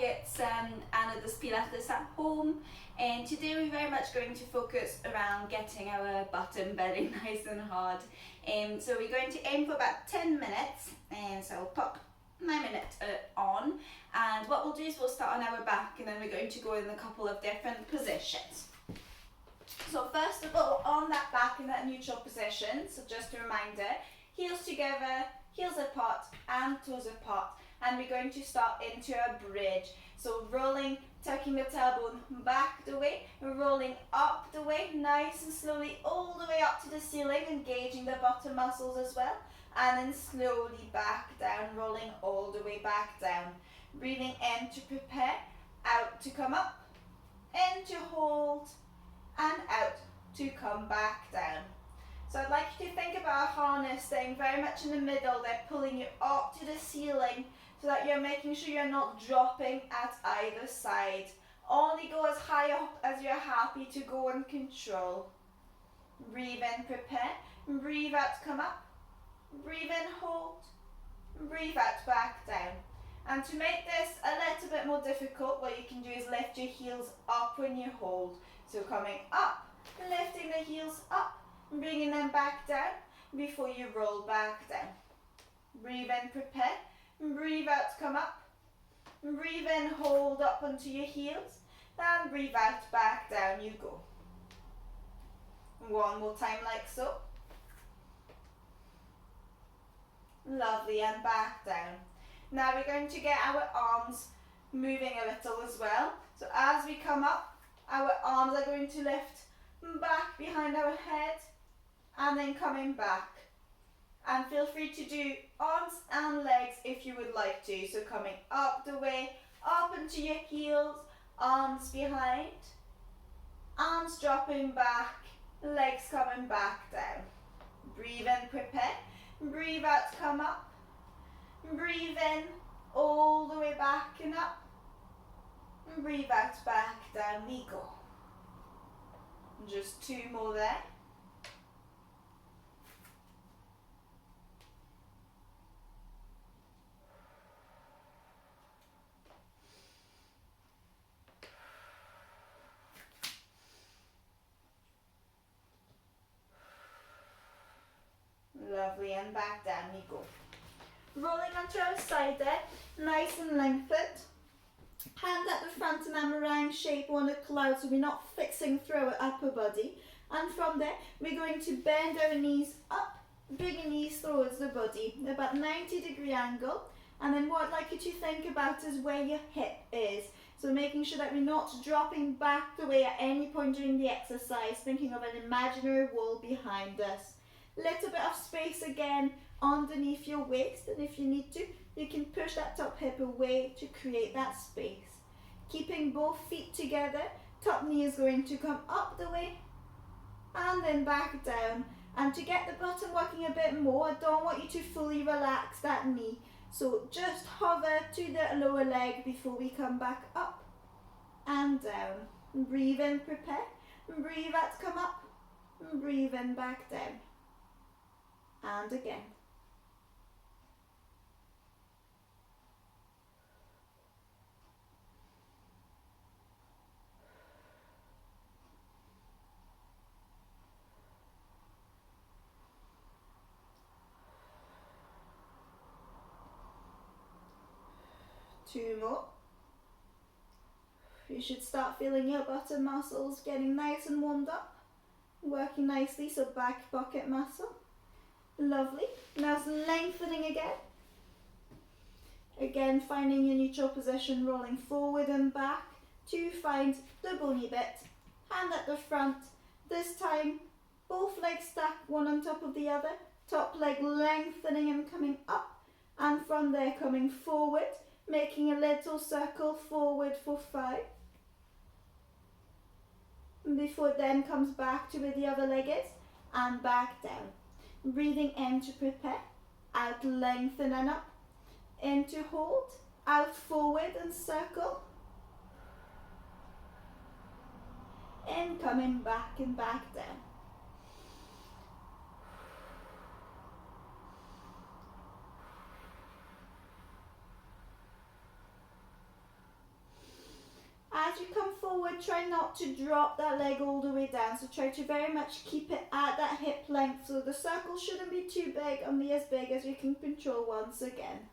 it's Anna does Pilates at home, and today we're very much going to focus around getting our bottom very nice and hard. So we're going to aim for about 10 minutes, and so I'll pop my minute on, and what we'll do is we'll start on our back and then we're going to go in a couple of different positions. So first of all, on that back in that neutral position, so just a reminder, heels together, heels apart and toes apart, and we're going to start into a bridge. So rolling, tucking the tailbone back the way, rolling up the way, nice and slowly all the way up to the ceiling, engaging the bottom muscles as well, and then slowly back down, rolling all the way back down. Breathing in to prepare, out to come up, in to hold, and out to come back down. So I'd like you to think about a harness staying very much in the middle. They're pulling you up to the ceiling so that you're making sure you're not dropping at either side. Only go as high up as you're happy to go and control. Breathe in, prepare. Breathe out, come up. Breathe in, hold. Breathe out, back down. And to make this a little bit more difficult, what you can do is lift your heels up when you hold. So coming up, lifting the heels up, bringing them back down before you roll back down. Breathe in, prepare. Breathe out, come up. Breathe in, hold up onto your heels. And breathe out, back down you go. One more time like so. Lovely, and back down. Now we're going to get our arms moving a little as well. So as we come up, our arms are going to lift back behind our head and then coming back. And feel free to do arms and legs if you would like to. So coming up the way, up into your heels, arms behind, arms dropping back, legs coming back down. Breathe in, prepare. Breathe out, come up. Breathe in, all the way back and up. And breathe out, back down we go. Just two more there. Lovely, and back down we go. Rolling onto our side there, nice and lengthened. Hand at the front in a meringue shape on a cloud, so we're not fixing through our upper body. And from there, we're going to bend our knees up, bring your knees towards the body, about 90-degree angle. And then what I'd like you to think about is where your hip is. So making sure that we're not dropping back the way at any point during the exercise, thinking of an imaginary wall behind us. Little bit of space again underneath your waist, and if you need to, you can push that top hip away to create that space. Keeping both feet together, top knee is going to come up the way and then back down. And to get the bottom working a bit more, I don't want you to fully relax that knee. So just hover to the lower leg before we come back up and down. Breathe in, prepare. Breathe out, come up. Breathe in, back down. And again. Two more. You should start feeling your bottom muscles getting nice and warmed up, working nicely, so back pocket muscle. Lovely. Now it's lengthening again. Again, finding your neutral position, rolling forward and back to find the bony bit. Hand at the front. This time, both legs stacked one on top of the other. Top leg lengthening and coming up. And from there, coming forward, making a little circle forward for 5. Before it then comes back to where the other leg is and back down. Breathing in to prepare, out lengthen and up, in to hold, out forward and circle, in coming back and back down. as you come forward, try not to drop that leg all the way down. So try to very much keep it at that hip length. So the circle shouldn't be too big, only as big as you can control once again.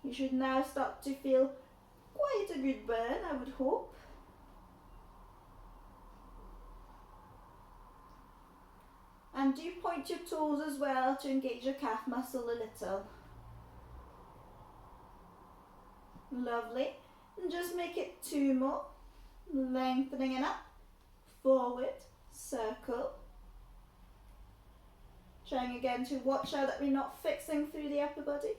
You should now start to feel quite a good burn, I would hope. And do point your toes as well to engage your calf muscle a little. Lovely. And just make it 2 more. Lengthening it up. Forward. Circle. Trying again to watch out that we're not fixing through the upper body.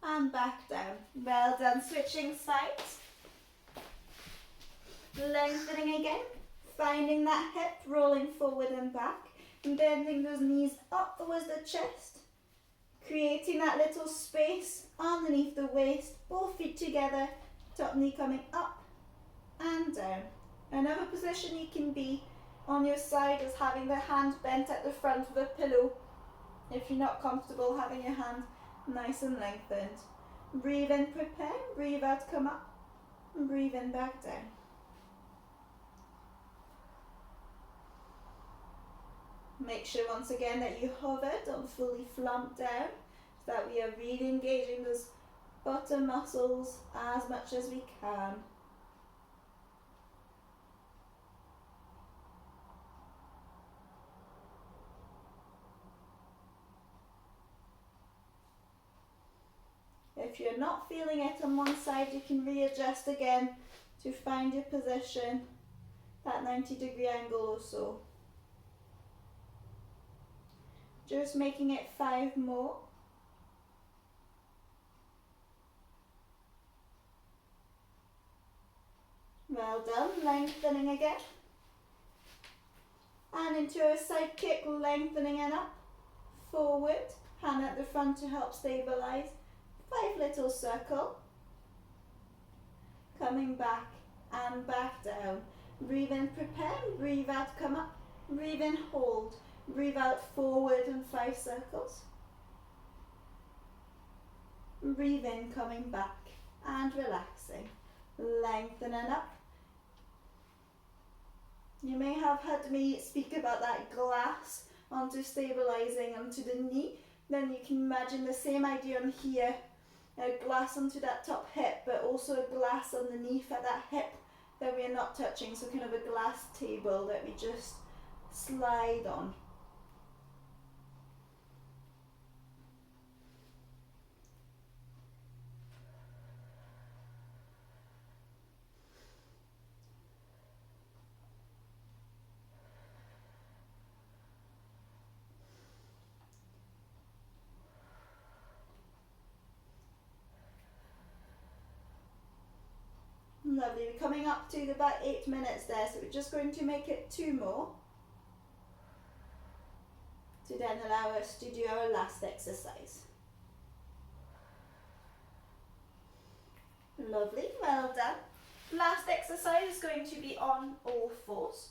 And back down. Well done. Switching sides. Lengthening again. Finding that hip, rolling forward and back. And bending those knees up towards the chest. Creating that little space underneath the waist. Both feet together. Top knee coming up and down. Another position you can be on your side is having the hand bent at the front of the pillow. If you're not comfortable having your hand nice and lengthened. Breathe in, prepare. Breathe out, come up. And breathe in, back down. Make sure once again that you hover, don't fully flump down, so that we are really engaging those bottom muscles as much as we can. If you're not feeling it on one side, you can readjust again to find your position, that 90-degree angle or so. Just making it 5 more. Well done, lengthening again. And into a side kick, lengthening and up. Forward, hand at the front to help stabilize. 5 little circle. Coming back and back down. Breathe in, prepare, breathe out, come up. Breathe in, hold. Breathe out, forward and 5 circles. Breathe in, coming back and relaxing. Lengthening up. You may have heard me speak about that glass onto stabilizing onto the knee. Then you can imagine the same idea on here. A glass onto that top hip, but also a glass underneath at that hip that we are not touching. So kind of a glass table that we just slide on. Lovely, we're coming up to about 8 minutes there, so we're just going to make it 2 more to then allow us to do our last exercise. Lovely, well done. Last exercise is going to be on all fours.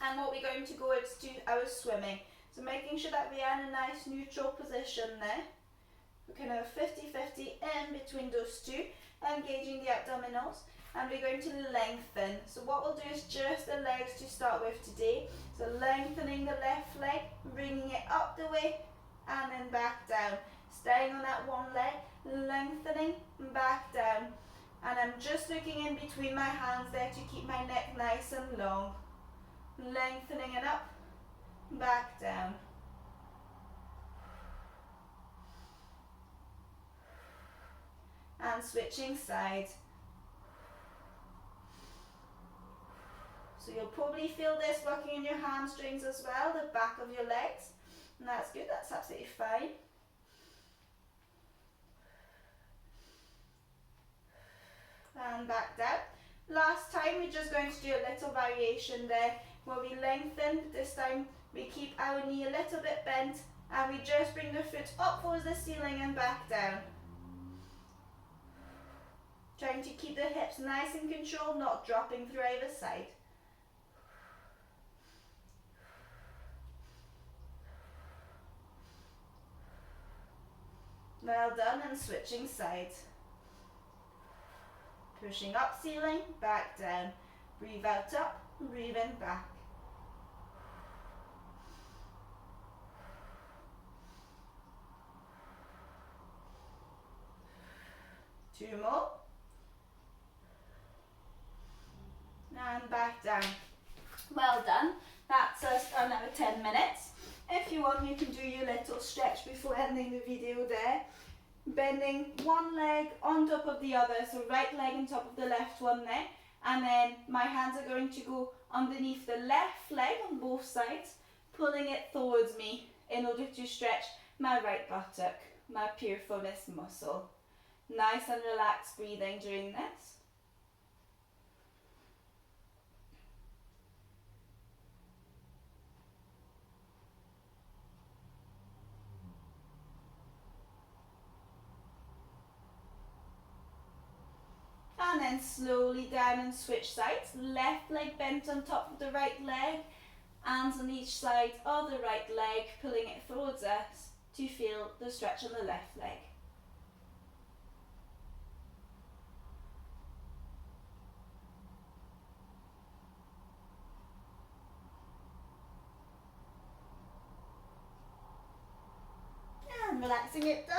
And what we're going to go is do our swimming. So making sure that we are in a nice neutral position there. We're kind of 50-50 in between those two. Engaging the abdominals, and we're going to lengthen. So what we'll do is just the legs to start with today. So lengthening the left leg, bringing it up the way and then back down. Staying on that one leg, lengthening, back down. And I'm just looking in between my hands there to keep my neck nice and long. Lengthening it up, back down. And switching sides. So you'll probably feel this working in your hamstrings as well, the back of your legs. And that's good, that's absolutely fine. And back down. Last time we're just going to do a little variation there where we lengthen. This time we keep our knee a little bit bent and we just bring the foot up towards the ceiling and back down. Trying to keep the hips nice and controlled, not dropping through either side. Well done, and switching sides. Pushing up ceiling, back down. Breathe out up, breathe in back. Two more. And back down. Well done. That's us done our 10 minutes. If you want, you can do your little stretch before ending the video there. Bending one leg on top of the other, so right leg on top of the left one there. And then my hands are going to go underneath the left leg on both sides, pulling it towards me in order to stretch my right buttock, my piriformis muscle. Nice and relaxed breathing during this. And then slowly down and switch sides. Left leg bent on top of the right leg, hands on each side of the right leg, pulling it towards us to feel the stretch on the left leg. And relaxing it down.